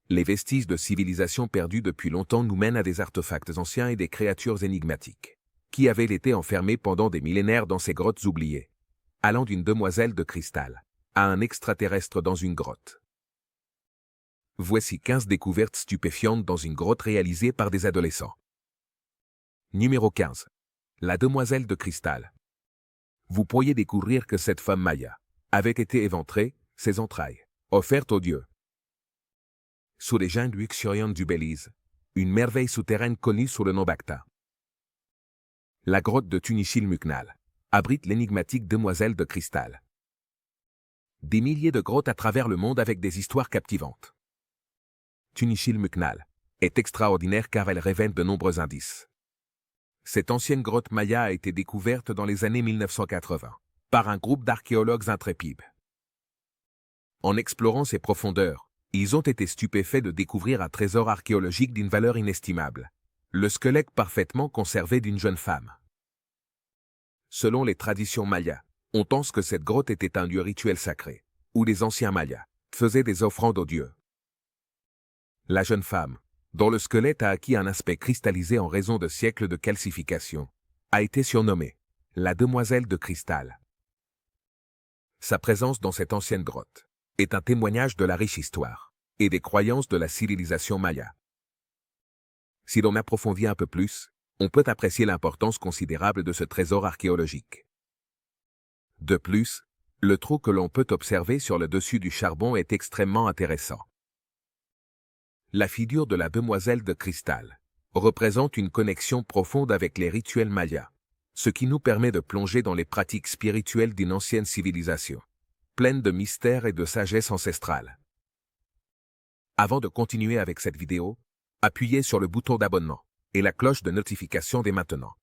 les vestiges de civilisations perdues depuis longtemps nous mènent à des artefacts anciens et des créatures énigmatiques, qui avaient été enfermées pendant des millénaires dans ces grottes oubliées, allant d'une demoiselle de cristal à un extraterrestre dans une grotte. Voici 15 découvertes stupéfiantes dans une grotte réalisée par des adolescents. Numéro 15. La demoiselle de cristal. Vous pourriez découvrir que cette femme maya avait été éventrée, ses entrailles offertes aux dieux. Sous les jungles luxuriantes du Belize, une merveille souterraine connue sous le nom Bacta. La grotte de Tunichil-Muknal abrite l'énigmatique demoiselle de cristal. Des milliers de grottes à travers le monde avec des histoires captivantes. Tunichil-Muknal est extraordinaire car elle révèle de nombreux indices. Cette ancienne grotte maya a été découverte dans les années 1980 par un groupe d'archéologues intrépides. En explorant ses profondeurs, ils ont été stupéfaits de découvrir un trésor archéologique d'une valeur inestimable, le squelette parfaitement conservé d'une jeune femme. Selon les traditions mayas, on pense que cette grotte était un lieu rituel sacré, où les anciens mayas faisaient des offrandes aux dieux. La jeune femme, dont le squelette a acquis un aspect cristallisé en raison de siècles de calcification, a été surnommée la demoiselle de cristal. Sa présence dans cette ancienne grotte est un témoignage de la riche histoire et des croyances de la civilisation maya. Si l'on approfondit un peu plus, on peut apprécier l'importance considérable de ce trésor archéologique. De plus, le trou que l'on peut observer sur le dessus du charbon est extrêmement intéressant. La figure de la demoiselle de cristal représente une connexion profonde avec les rituels mayas, ce qui nous permet de plonger dans les pratiques spirituelles d'une ancienne civilisation, pleine de mystères et de sagesse ancestrale. Avant de continuer avec cette vidéo, appuyez sur le bouton d'abonnement et la cloche de notification dès maintenant.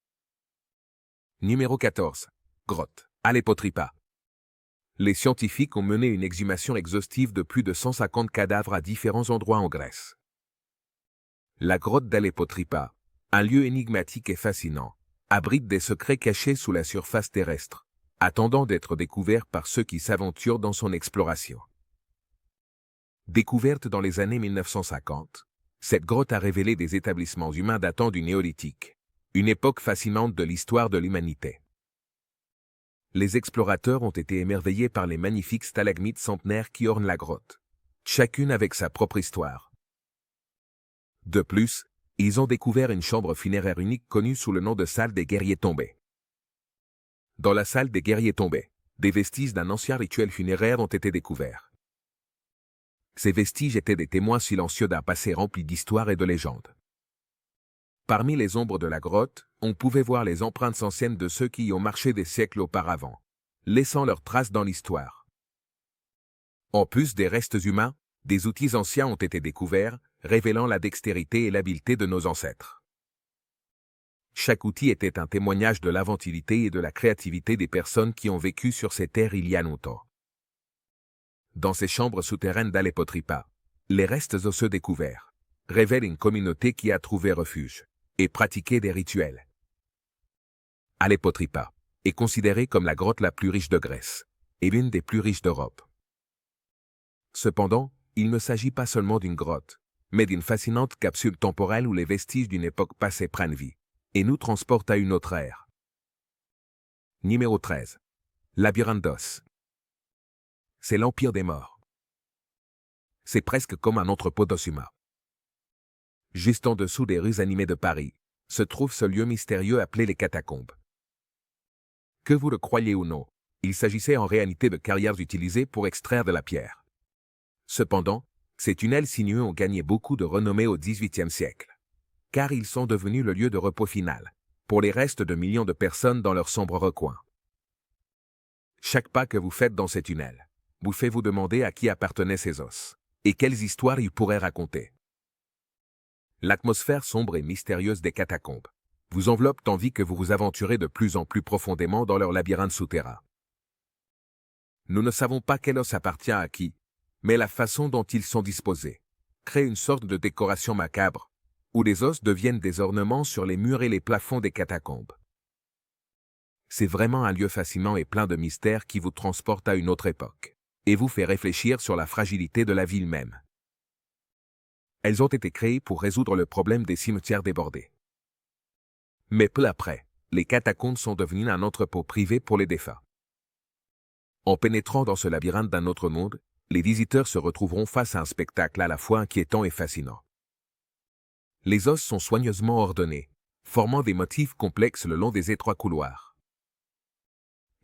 Numéro 14. Grotte Aleppo-Tripa. Les scientifiques ont mené une exhumation exhaustive de plus de 150 cadavres à différents endroits en Grèce. La grotte d'Aleppo-Tripa, un lieu énigmatique et fascinant, abrite des secrets cachés sous la surface terrestre, attendant d'être découverts par ceux qui s'aventurent dans son exploration. Découverte dans les années 1950, cette grotte a révélé des établissements humains datant du néolithique, une époque fascinante de l'histoire de l'humanité. Les explorateurs ont été émerveillés par les magnifiques stalagmites centenaires qui ornent la grotte, chacune avec sa propre histoire. De plus, ils ont découvert une chambre funéraire unique connue sous le nom de salle des guerriers tombés. Dans la salle des guerriers tombés, des vestiges d'un ancien rituel funéraire ont été découverts. Ces vestiges étaient des témoins silencieux d'un passé rempli d'histoires et de légendes. Parmi les ombres de la grotte, on pouvait voir les empreintes anciennes de ceux qui y ont marché des siècles auparavant, laissant leurs traces dans l'histoire. En plus des restes humains, des outils anciens ont été découverts, révélant la dextérité et l'habileté de nos ancêtres. Chaque outil était un témoignage de l'inventivité et de la créativité des personnes qui ont vécu sur ces terres il y a longtemps. Dans ces chambres souterraines d'Aleppo-Tripa, les restes osseux découverts révèlent une communauté qui a trouvé refuge et pratiqué des rituels. Aleppo-Tripa est considérée comme la grotte la plus riche de Grèce et l'une des plus riches d'Europe. Cependant, il ne s'agit pas seulement d'une grotte, mais d'une fascinante capsule temporelle où les vestiges d'une époque passée prennent vie et nous transportent à une autre ère. Numéro 13. Labyrinthe d'os. C'est l'Empire des morts. C'est presque comme un entrepôt d'os humain. Juste en dessous des rues animées de Paris, se trouve ce lieu mystérieux appelé les catacombes. Que vous le croyez ou non, il s'agissait en réalité de carrières utilisées pour extraire de la pierre. Cependant, ces tunnels sinueux ont gagné beaucoup de renommée au XVIIIe siècle, car ils sont devenus le lieu de repos final pour les restes de millions de personnes dans leurs sombres recoins. Chaque pas que vous faites dans ces tunnels vous fait vous demander à qui appartenaient ces os et quelles histoires ils pourraient raconter. L'atmosphère sombre et mystérieuse des catacombes vous enveloppe tandis que vous vous aventurez de plus en plus profondément dans leur labyrinthe souterrain. Nous ne savons pas quel os appartient à qui, mais la façon dont ils sont disposés crée une sorte de décoration macabre, où les os deviennent des ornements sur les murs et les plafonds des catacombes. C'est vraiment un lieu fascinant et plein de mystères qui vous transporte à une autre époque, et vous fait réfléchir sur la fragilité de la ville même. Elles ont été créées pour résoudre le problème des cimetières débordés. Mais peu après, les catacombes sont devenues un entrepôt privé pour les défunts. En pénétrant dans ce labyrinthe d'un autre monde, les visiteurs se retrouveront face à un spectacle à la fois inquiétant et fascinant. Les os sont soigneusement ordonnés, formant des motifs complexes le long des étroits couloirs.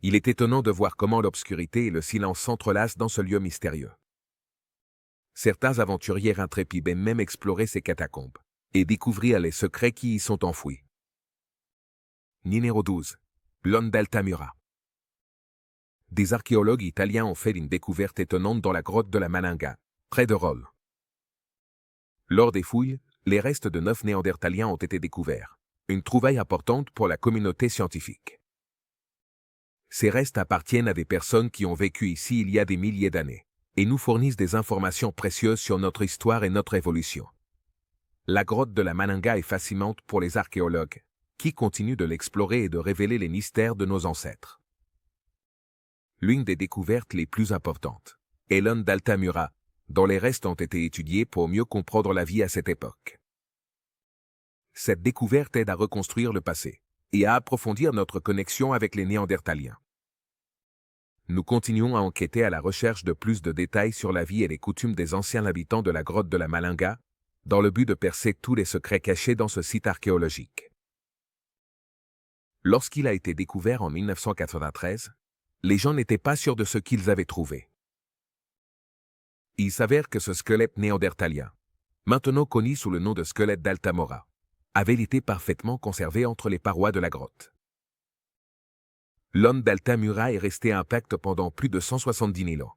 Il est étonnant de voir comment l'obscurité et le silence s'entrelacent dans ce lieu mystérieux. Certains aventuriers intrépides aiment même explorer ces catacombes et découvrir les secrets qui y sont enfouis. Numéro 12. L'Onde d'Altamura. Des archéologues italiens ont fait une découverte étonnante dans la grotte de la Maninga, près de Rome. Lors des fouilles, les restes de 9 néandertaliens ont été découverts, une trouvaille importante pour la communauté scientifique. Ces restes appartiennent à des personnes qui ont vécu ici il y a des milliers d'années, et nous fournissent des informations précieuses sur notre histoire et notre évolution. La grotte de la Maninga est fascinante pour les archéologues, qui continuent de l'explorer et de révéler les mystères de nos ancêtres. L'une des découvertes les plus importantes est l'Onde d'Altamura, dont les restes ont été étudiés pour mieux comprendre la vie à cette époque. Cette découverte aide à reconstruire le passé et à approfondir notre connexion avec les Néandertaliens. Nous continuons à enquêter à la recherche de plus de détails sur la vie et les coutumes des anciens habitants de la grotte de la Maninga, dans le but de percer tous les secrets cachés dans ce site archéologique. Lorsqu'il a été découvert en 1993, les gens n'étaient pas sûrs de ce qu'ils avaient trouvé. Il s'avère que ce squelette néandertalien, maintenant connu sous le nom de squelette d'Altamura, avait été parfaitement conservé entre les parois de la grotte. L'Onde d'Altamura est resté intact pendant plus de 170 000 ans.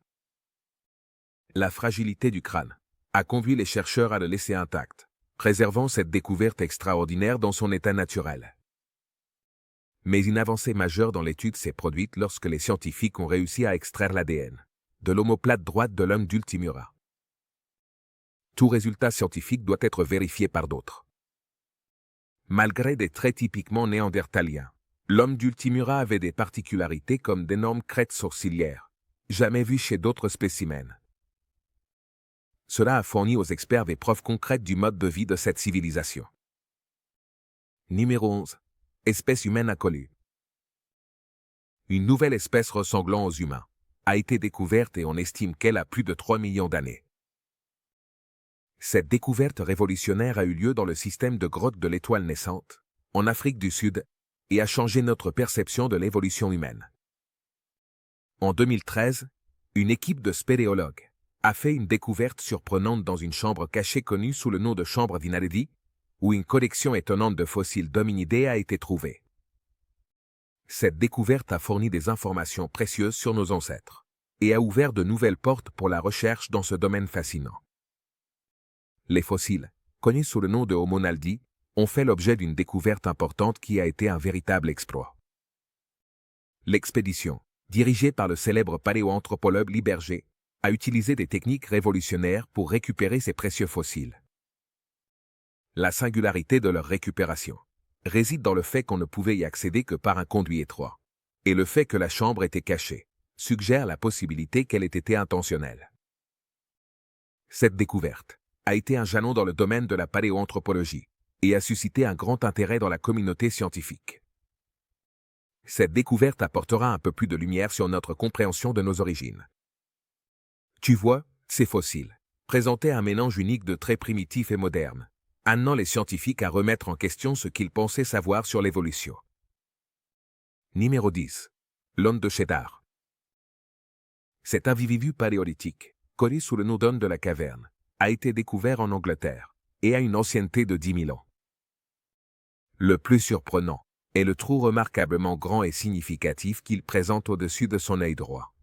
La fragilité du crâne a conduit les chercheurs à le laisser intact, préservant cette découverte extraordinaire dans son état naturel. Mais une avancée majeure dans l'étude s'est produite lorsque les scientifiques ont réussi à extraire l'ADN de l'omoplate droite de l'homme d'Altamura. Tout résultat scientifique doit être vérifié par d'autres. Malgré des traits typiquement néandertaliens, l'homme d'Altamura avait des particularités comme d'énormes crêtes sourcilières, jamais vues chez d'autres spécimens. Cela a fourni aux experts des preuves concrètes du mode de vie de cette civilisation. Numéro 11. Espèce humaine inconnue. Une nouvelle espèce ressemblant aux humains a été découverte et on estime qu'elle a plus de 3 millions d'années. Cette découverte révolutionnaire a eu lieu dans le système de grottes de l'étoile naissante, en Afrique du Sud, et a changé notre perception de l'évolution humaine. En 2013, une équipe de spéléologues a fait une découverte surprenante dans une chambre cachée connue sous le nom de chambre d'Inaledi, où une collection étonnante de fossiles d'hominidés a été trouvée. Cette découverte a fourni des informations précieuses sur nos ancêtres et a ouvert de nouvelles portes pour la recherche dans ce domaine fascinant. Les fossiles, connus sous le nom de Homo naldi, ont fait l'objet d'une découverte importante qui a été un véritable exploit. L'expédition, dirigée par le célèbre paléoanthropologue Lee Berger, a utilisé des techniques révolutionnaires pour récupérer ces précieux fossiles. La singularité de leur récupération réside dans le fait qu'on ne pouvait y accéder que par un conduit étroit, et le fait que la chambre était cachée suggère la possibilité qu'elle ait été intentionnelle. Cette découverte a été un jalon dans le domaine de la paléoanthropologie et a suscité un grand intérêt dans la communauté scientifique. Cette découverte apportera un peu plus de lumière sur notre compréhension de nos origines. Tu vois, ces fossiles présentaient un mélange unique de traits primitifs et modernes, amenant les scientifiques à remettre en question ce qu'ils pensaient savoir sur l'évolution. Numéro 10. L'Onde de Cheddar. Cet individu paléolithique, connu sous le nom d'Onde de la caverne, a été découvert en Angleterre et a une ancienneté de 10 000 ans. Le plus surprenant est le trou remarquablement grand et significatif qu'il présente au-dessus de son œil droit.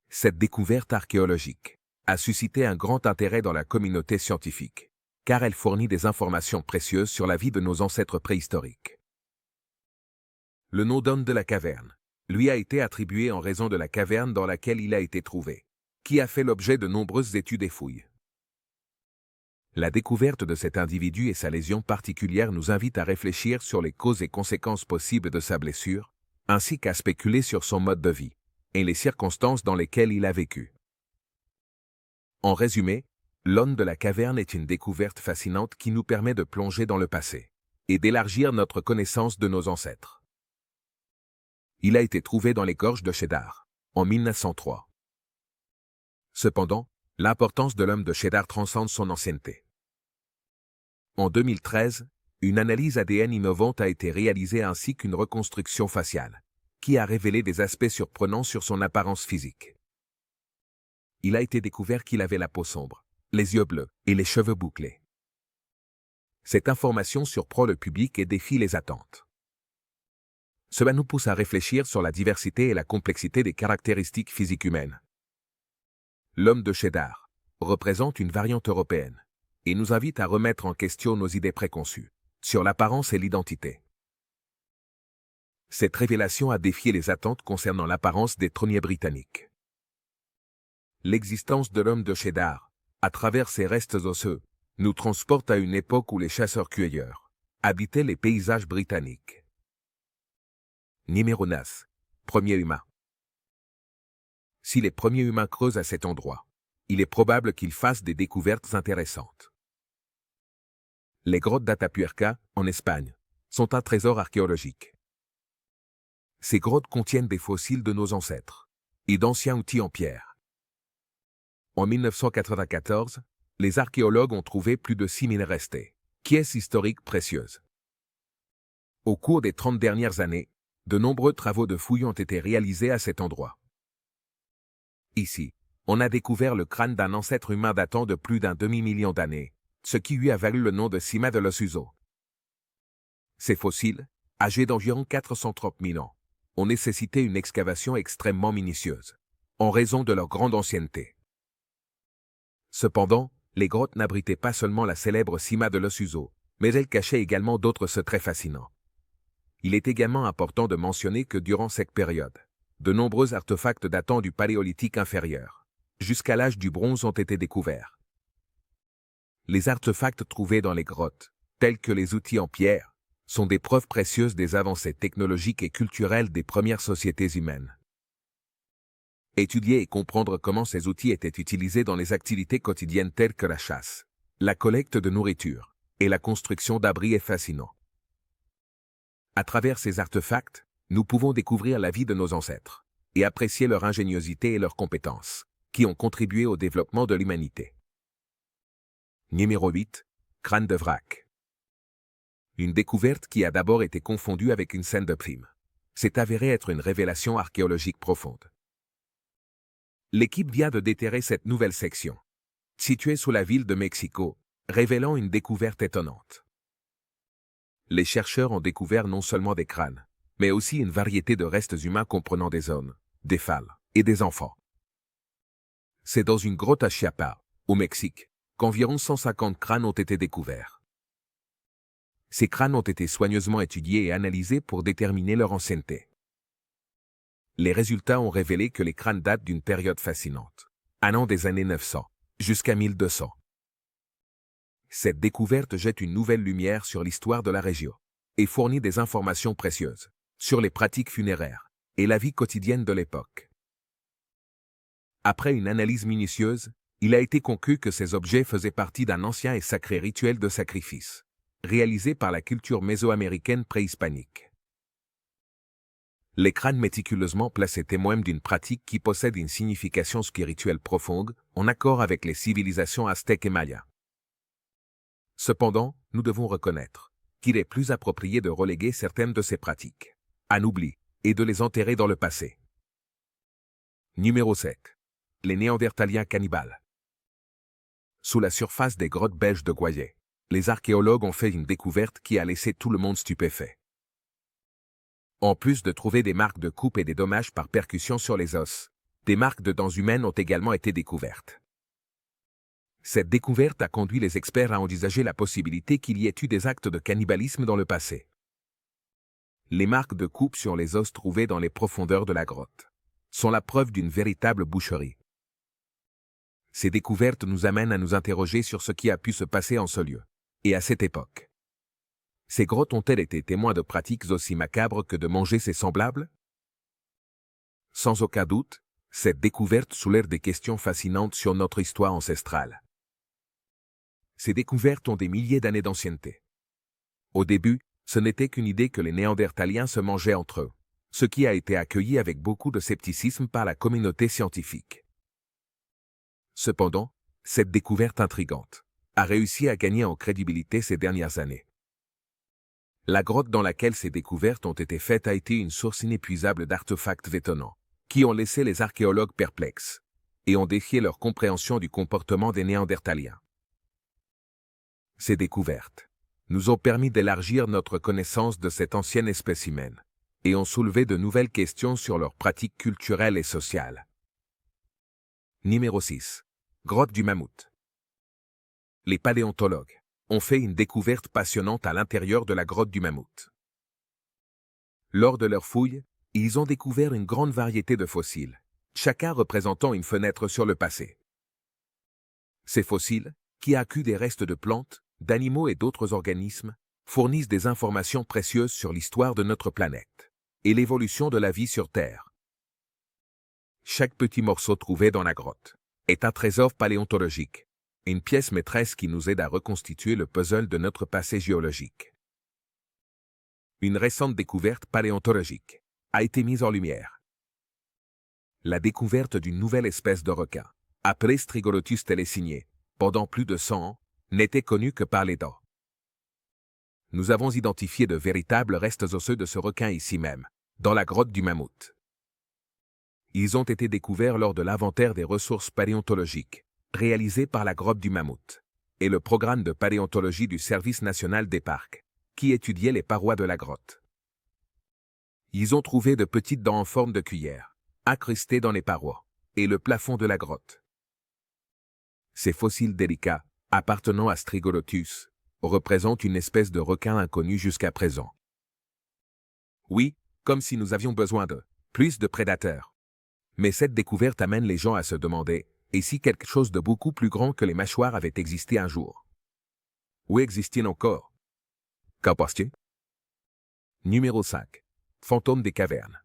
Cette découverte archéologique a suscité un grand intérêt dans la communauté scientifique, car elle fournit des informations précieuses sur la vie de nos ancêtres préhistoriques. Le nom d'Onde de la caverne lui a été attribué en raison de la caverne dans laquelle il a été trouvé, qui a fait l'objet de nombreuses études et fouilles. La découverte de cet individu et sa lésion particulière nous invite à réfléchir sur les causes et conséquences possibles de sa blessure, ainsi qu'à spéculer sur son mode de vie et les circonstances dans lesquelles il a vécu. En résumé, L'homme de la caverne est une découverte fascinante qui nous permet de plonger dans le passé et d'élargir notre connaissance de nos ancêtres. Il a été trouvé dans les gorges de Cheddar, en 1903. Cependant, l'importance de l'homme de Cheddar transcende son ancienneté. En 2013, une analyse ADN innovante a été réalisée ainsi qu'une reconstruction faciale, qui a révélé des aspects surprenants sur son apparence physique. Il a été découvert qu'il avait la peau sombre, les yeux bleus et les cheveux bouclés. Cette information surprend le public et défie les attentes. Cela nous pousse à réfléchir sur la diversité et la complexité des caractéristiques physiques humaines. L'homme de Cheddar représente une variante européenne et nous invite à remettre en question nos idées préconçues sur l'apparence et l'identité. Cette révélation a défié les attentes concernant l'apparence des trôniers britanniques. L'existence de l'homme de Cheddar, à travers ses restes osseux, nous transporte à une époque où les chasseurs-cueilleurs habitaient les paysages britanniques. Numéro 9. Premier humain. Si les premiers humains creusent à cet endroit, il est probable qu'ils fassent des découvertes intéressantes. Les grottes d'Atapuerca, en Espagne, sont un trésor archéologique. Ces grottes contiennent des fossiles de nos ancêtres et d'anciens outils en pierre. En 1994, les archéologues ont trouvé plus de 6000 restés, pièces historiques précieuses. Au cours des 30 dernières années, de nombreux travaux de fouilles ont été réalisés à cet endroit. Ici, on a découvert le crâne d'un ancêtre humain datant de plus d'un demi-million d'années, ce qui lui a valu le nom de Cima de los Usos. Ces fossiles, âgés d'environ 430 000 ans, ont nécessité une excavation extrêmement minutieuse, en raison de leur grande ancienneté. Cependant, les grottes n'abritaient pas seulement la célèbre Cima de los Usos, mais elles cachaient également d'autres secrets fascinants. Il est également important de mentionner que durant cette période, de nombreux artefacts datant du Paléolithique inférieur, jusqu'à l'âge du bronze ont été découverts. Les artefacts trouvés dans les grottes, tels que les outils en pierre, sont des preuves précieuses des avancées technologiques et culturelles des premières sociétés humaines. Étudier et comprendre comment ces outils étaient utilisés dans les activités quotidiennes telles que la chasse, la collecte de nourriture et la construction d'abris est fascinant. À travers ces artefacts, nous pouvons découvrir la vie de nos ancêtres et apprécier leur ingéniosité et leurs compétences, qui ont contribué au développement de l'humanité. Numéro 8. Crâne de vrac. Une découverte qui a d'abord été confondue avec une scène de crime s'est avérée être une révélation archéologique profonde. L'équipe vient de déterrer cette nouvelle section, située sous la ville de Mexico, révélant une découverte étonnante. Les chercheurs ont découvert non seulement des crânes, mais aussi une variété de restes humains comprenant des hommes, des femmes et des enfants. C'est dans une grotte à Chiapas, au Mexique, qu'environ 150 crânes ont été découverts. Ces crânes ont été soigneusement étudiés et analysés pour déterminer leur ancienneté. Les résultats ont révélé que les crânes datent d'une période fascinante, allant des années 900 jusqu'à 1200. Cette découverte jette une nouvelle lumière sur l'histoire de la région et fournit des informations précieuses sur les pratiques funéraires et la vie quotidienne de l'époque. Après une analyse minutieuse, il a été conclu que ces objets faisaient partie d'un ancien et sacré rituel de sacrifice, réalisé par la culture mésoaméricaine préhispanique. Les crânes méticuleusement placés témoignent d'une pratique qui possède une signification spirituelle profonde, en accord avec les civilisations aztèques et mayas. Cependant, nous devons reconnaître qu'il est plus approprié de reléguer certaines de ces pratiques à l'oubli et de les enterrer dans le passé. Numéro 7. Les Néandertaliens cannibales. Sous la surface des grottes belges de Goyet, les archéologues ont fait une découverte qui a laissé tout le monde stupéfait. En plus de trouver des marques de coupe et des dommages par percussion sur les os, des marques de dents humaines ont également été découvertes. Cette découverte a conduit les experts à envisager la possibilité qu'il y ait eu des actes de cannibalisme dans le passé. Les marques de coupe sur les os trouvées dans les profondeurs de la grotte sont la preuve d'une véritable boucherie. Ces découvertes nous amènent à nous interroger sur ce qui a pu se passer en ce lieu et à cette époque. Ces grottes ont-elles été témoins de pratiques aussi macabres que de manger ses semblables? Sans aucun doute, cette découverte soulève des questions fascinantes sur notre histoire ancestrale Ces découvertes ont des milliers d'années d'ancienneté. Au début, ce n'était qu'une idée que les Néandertaliens se mangeaient entre eux, ce qui a été accueilli avec beaucoup de scepticisme par la communauté scientifique. Cependant, cette découverte intrigante a réussi à gagner en crédibilité ces dernières années. La grotte dans laquelle ces découvertes ont été faites a été une source inépuisable d'artefacts étonnants, qui ont laissé les archéologues perplexes et ont défié leur compréhension du comportement des Néandertaliens. Ces découvertes nous ont permis d'élargir notre connaissance de cette ancienne espèce humaine et ont soulevé de nouvelles questions sur leurs pratiques culturelles et sociales. Numéro 6. Grotte du mammouth. Les paléontologues ont fait une découverte passionnante à l'intérieur de la grotte du mammouth. Lors de leurs fouilles, ils ont découvert une grande variété de fossiles, chacun représentant une fenêtre sur le passé. Ces fossiles, qui incluent des restes de plantes, d'animaux et d'autres organismes, fournissent des informations précieuses sur l'histoire de notre planète et l'évolution de la vie sur Terre. Chaque petit morceau trouvé dans la grotte est un trésor paléontologique, une pièce maîtresse qui nous aide à reconstituer le puzzle de notre passé géologique. Une récente découverte paléontologique a été mise en lumière. La découverte d'une nouvelle espèce de requin, appelée Strigolothus telesiniae, pendant plus de 100 ans, n'était connue que par les dents. Nous avons identifié de véritables restes osseux de ce requin ici même, dans la grotte du mammouth. Ils ont été découverts lors de l'inventaire des ressources paléontologiques, réalisé par la grotte du mammouth, et le programme de paléontologie du Service national des parcs, qui étudiait les parois de la grotte. Ils ont trouvé de petites dents en forme de cuillère, incrustées dans les parois, et le plafond de la grotte. Ces fossiles délicats, appartenant à Strigolothus, représentent une espèce de requin inconnu jusqu'à présent. Oui, comme si nous avions besoin de plus de prédateurs. Mais cette découverte amène les gens à se demander, et si quelque chose de beaucoup plus grand que les mâchoires avait existé un jour? Où existe-t-il encore? Qu'en penses-tu? Numéro 5. Fantôme des cavernes.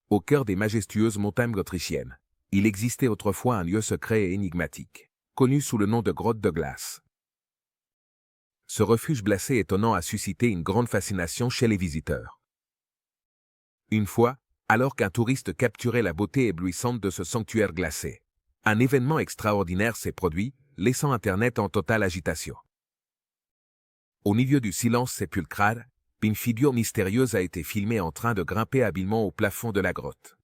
Au cœur des majestueuses montagnes autrichiennes, il existait autrefois un lieu secret et énigmatique, connu sous le nom de grotte de glace. Ce refuge glacé étonnant a suscité une grande fascination chez les visiteurs. Une fois, alors qu'un touriste capturait la beauté éblouissante de ce sanctuaire glacé, un événement extraordinaire s'est produit, laissant Internet en totale agitation. Au milieu du silence sépulcral, une figure mystérieuse a été filmée en train de grimper habilement au plafond de la grotte.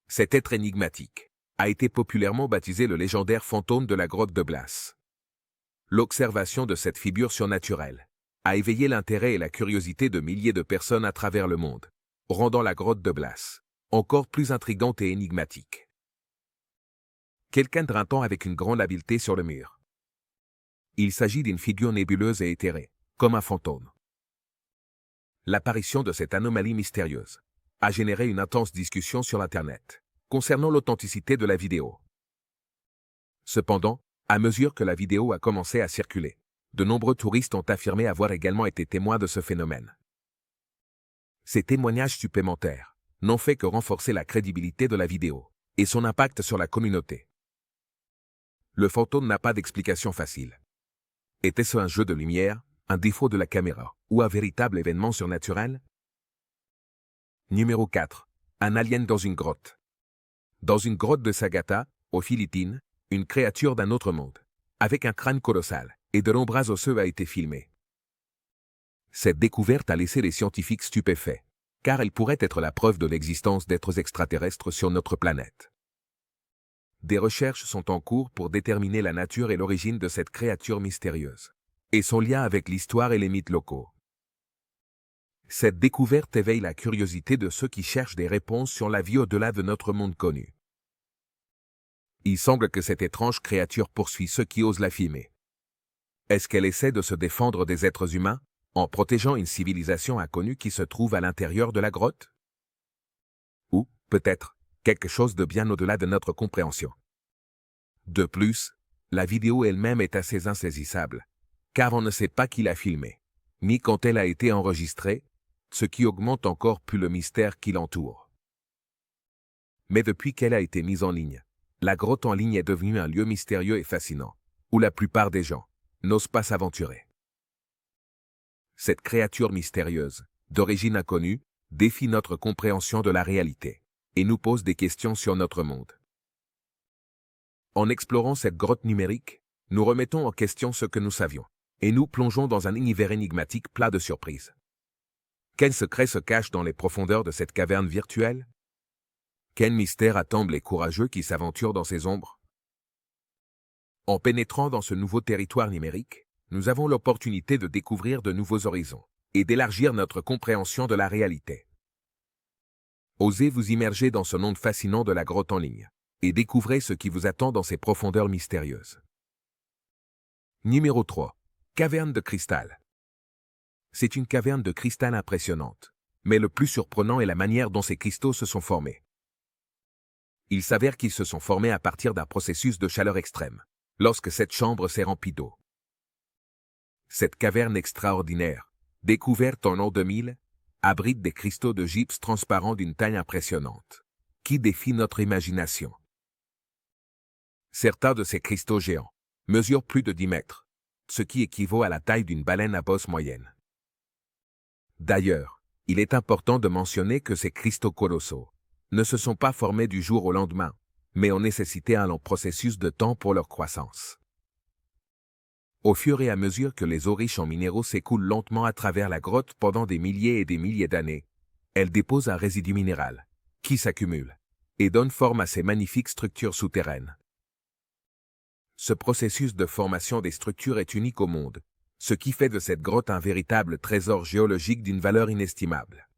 Cet être énigmatique a été populairement baptisé le légendaire fantôme de la grotte de glace. L'observation de cette figure surnaturelle a éveillé l'intérêt et la curiosité de milliers de personnes à travers le monde, rendant la grotte de glace encore plus intrigante et énigmatique. Quelqu'un grimpe avec une grande habileté sur le mur. Il s'agit d'une figure nébuleuse et éthérée, comme un fantôme. L'apparition de cette anomalie mystérieuse a généré une intense discussion sur Internet concernant l'authenticité de la vidéo. Cependant, à mesure que la vidéo a commencé à circuler, de nombreux touristes ont affirmé avoir également été témoins de ce phénomène. Ces témoignages supplémentaires n'ont fait que renforcer la crédibilité de la vidéo et son impact sur la communauté. Le fantôme n'a pas d'explication facile. Était-ce un jeu de lumière, un défaut de la caméra ou un véritable événement surnaturel? Numéro 4. Un alien dans une grotte. Dans une grotte de Sagata, aux Philippines, une créature d'un autre monde, avec un crâne colossal et de longs bras osseux a été filmée. Cette découverte a laissé les scientifiques stupéfaits, car elle pourrait être la preuve de l'existence d'êtres extraterrestres sur notre planète. Des recherches sont en cours pour déterminer la nature et l'origine de cette créature mystérieuse, et son lien avec l'histoire et les mythes locaux. Cette découverte éveille la curiosité de ceux qui cherchent des réponses sur la vie au-delà de notre monde connu. Il semble que cette étrange créature poursuit ceux qui osent la filmer. Est-ce qu'elle essaie de se défendre des êtres humains, en protégeant une civilisation inconnue qui se trouve à l'intérieur de la grotte? Ou, peut-être, quelque chose de bien au-delà de notre compréhension. De plus, la vidéo elle-même est assez insaisissable, car on ne sait pas qui l'a filmée, ni quand elle a été enregistrée, ce qui augmente encore plus le mystère qui l'entoure. Mais depuis qu'elle a été mise en ligne, la grotte en ligne est devenue un lieu mystérieux et fascinant, où la plupart des gens n'osent pas s'aventurer. Cette créature mystérieuse, d'origine inconnue, défie notre compréhension de la réalité et nous pose des questions sur notre monde. En explorant cette grotte numérique, nous remettons en question ce que nous savions et nous plongeons dans un univers énigmatique plein de surprises. Quel secret se cache dans les profondeurs de cette caverne virtuelle? Quel mystère attendent les courageux qui s'aventurent dans ces ombres? En pénétrant dans ce nouveau territoire numérique, nous avons l'opportunité de découvrir de nouveaux horizons et d'élargir notre compréhension de la réalité. Osez vous immerger dans ce monde fascinant de la grotte en ligne et découvrez ce qui vous attend dans ces profondeurs mystérieuses. Numéro 3. Caverne de cristal. C'est une caverne de cristal impressionnante, mais le plus surprenant est la manière dont ces cristaux se sont formés. Il s'avère qu'ils se sont formés à partir d'un processus de chaleur extrême, lorsque cette chambre s'est remplie d'eau. Cette caverne extraordinaire, découverte en l'an 2000, abrite des cristaux de gypse transparents d'une taille impressionnante, qui défient notre imagination. Certains de ces cristaux géants mesurent plus de 10 mètres, ce qui équivaut à la taille d'une baleine à bosse moyenne. D'ailleurs, il est important de mentionner que ces cristaux colossaux ne se sont pas formés du jour au lendemain, mais ont nécessité un long processus de temps pour leur croissance. Au fur et à mesure que les eaux riches en minéraux s'écoulent lentement à travers la grotte pendant des milliers et des milliers d'années, elles déposent un résidu minéral, qui s'accumule, et donne forme à ces magnifiques structures souterraines. Ce processus de formation des structures est unique au monde, ce qui fait de cette grotte un véritable trésor géologique d'une valeur inestimable.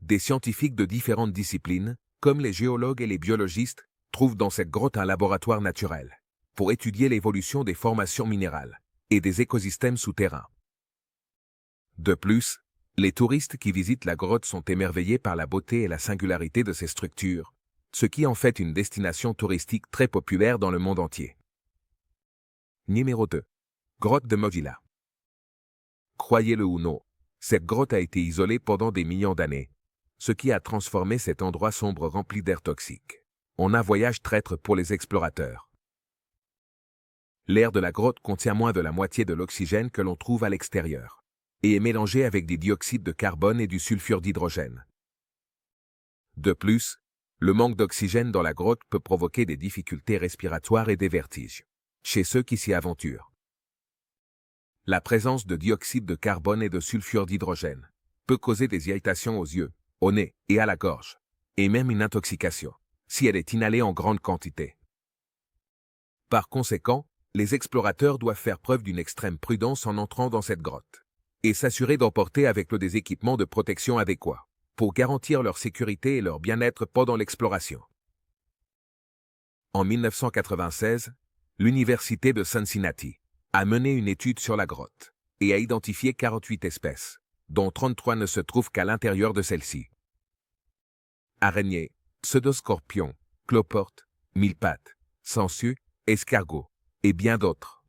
Des scientifiques de différentes disciplines, comme les géologues et les biologistes, trouvent dans cette grotte un laboratoire naturel pour étudier l'évolution des formations minérales et des écosystèmes souterrains. De plus, les touristes qui visitent la grotte sont émerveillés par la beauté et la singularité de ces structures, ce qui en fait une destination touristique très populaire dans le monde entier. Numéro 2. Grotte de Mozilla. Croyez-le ou non, cette grotte a été isolée pendant des millions d'années, ce qui a transformé cet endroit sombre rempli d'air toxique en un voyage traître pour les explorateurs. L'air de la grotte contient moins de la moitié de l'oxygène que l'on trouve à l'extérieur et est mélangé avec des dioxydes de carbone et du sulfure d'hydrogène. De plus, le manque d'oxygène dans la grotte peut provoquer des difficultés respiratoires et des vertiges chez ceux qui s'y aventurent. La présence de dioxyde de carbone et de sulfure d'hydrogène peut causer des irritations aux yeux, au nez et à la gorge, et même une intoxication, si elle est inhalée en grande quantité. Par conséquent, les explorateurs doivent faire preuve d'une extrême prudence en entrant dans cette grotte, et s'assurer d'emporter avec eux des équipements de protection adéquats, pour garantir leur sécurité et leur bien-être pendant l'exploration. En 1996, l'Université de Cincinnati a mené une étude sur la grotte, et a identifié 48 espèces, dont 33 ne se trouvent qu'à l'intérieur de celle-ci. Araignées, pseudoscorpions, cloportes, mille-pattes, sangsues, escargots, et bien d'autres.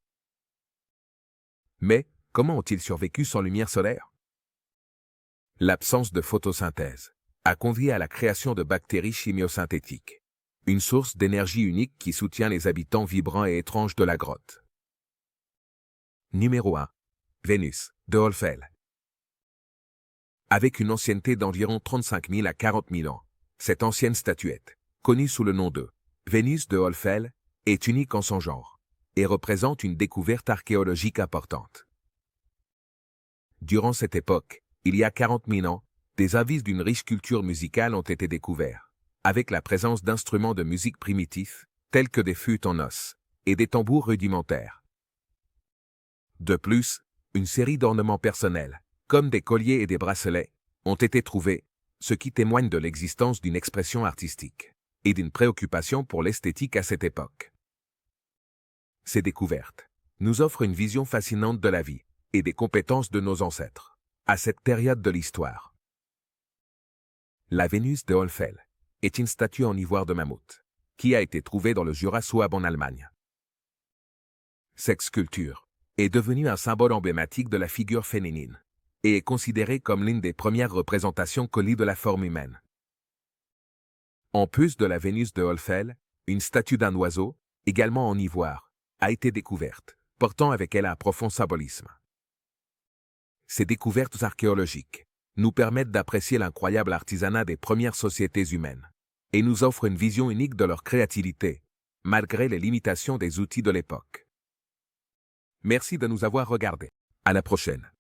Mais, comment ont-ils survécu sans lumière solaire? L'absence de photosynthèse a conduit à la création de bactéries chimiosynthétiques, une source d'énergie unique qui soutient les habitants vibrants et étranges de la grotte. Numéro 1. Vénus, de Olfel. Avec une ancienneté d'environ 35 000 à 40 000 ans, cette ancienne statuette, connue sous le nom de Vénus de Olfel, est unique en son genre et représente une découverte archéologique importante. Durant cette époque, il y a 40 000 ans, des indices d'une riche culture musicale ont été découverts, avec la présence d'instruments de musique primitifs, tels que des flûtes en os, et des tambours rudimentaires. De plus, une série d'ornements personnels, comme des colliers et des bracelets, ont été trouvés, ce qui témoigne de l'existence d'une expression artistique et d'une préoccupation pour l'esthétique à cette époque. Ces découvertes nous offrent une vision fascinante de la vie et des compétences de nos ancêtres à cette période de l'histoire. La Vénus de Olfel est une statue en ivoire de mammouth qui a été trouvée dans le Jura souabe en Allemagne. Cette sculpture est devenue un symbole emblématique de la figure féminine et est considérée comme l'une des premières représentations connues de la forme humaine. En plus de la Vénus de Olfel, une statue d'un oiseau, également en ivoire, a été découverte, portant avec elle un profond symbolisme. Ces découvertes archéologiques nous permettent d'apprécier l'incroyable artisanat des premières sociétés humaines et nous offrent une vision unique de leur créativité, malgré les limitations des outils de l'époque. Merci de nous avoir regardés. À la prochaine.